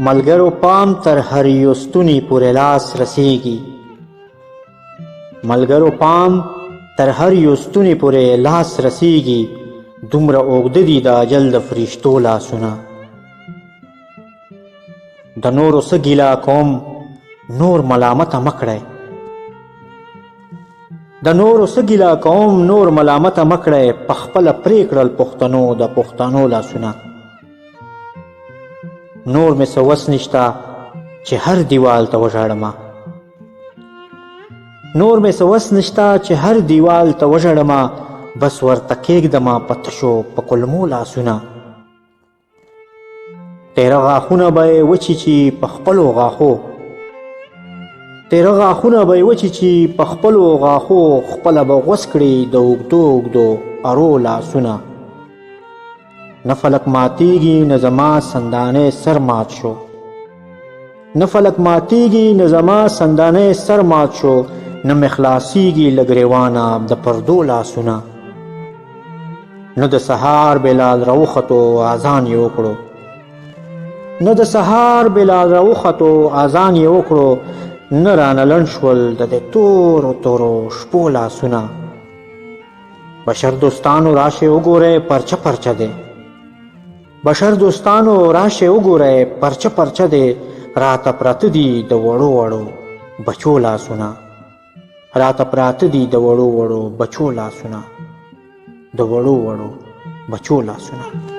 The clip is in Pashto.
ملګرو پام تر هر یو ستوني پورې لاس رسیږي. ملګرو پام تر هر یو ستوني پورې لاس رسیږي. دومره اوږده دي د اجل د فرشتو لاسونه. د نورو څه ګیله کوم نور ملامته مه کړئ. د نورو څه ګیله کوم نور ملامته مه کړئ. پخپله پرې کړل پښتنو د پښتنو لاسونه. نور مې څه وس نشته چې هر دیوال ته وژاړمه. نور مې څه وس نشته چې هر دیوال ته وژاړمه. بس ورته کېږدمه په تشو په کلمو لاسونه. تیره غاښونه به یې وچیچي په خپلو غاښو. تیره غاښونه به یې وچیچي په خپلو غاښو. خپله به غوڅ کړي د اوږدو اوږدو ارو لاسونه. نه فلک ماتیږي نه زما سندانې سر مات شو. نه فلک ماتیږي نه زما سندانې سر مات شو. نه مې خلاصیږي له ګریوانه د پردو لاسونه. نه د سهار بلال راوختو اذان یې وکړو. نه د سهار بلال راوختو اذان یې وکړو. نه رانه لنډ شول د دې تورو تورو شپو لاسونه. بشر دوستانو راشئ وګورئ پرچه پرچه دی. بشر دوستانو راشئ وګورئ پرچه پرچه دی. راته پراته دي د وړو وړو بچو لاسونه. راته پراته دي د وړو وړو بچو لاسونه. د وړو وړو بچو لاسونه.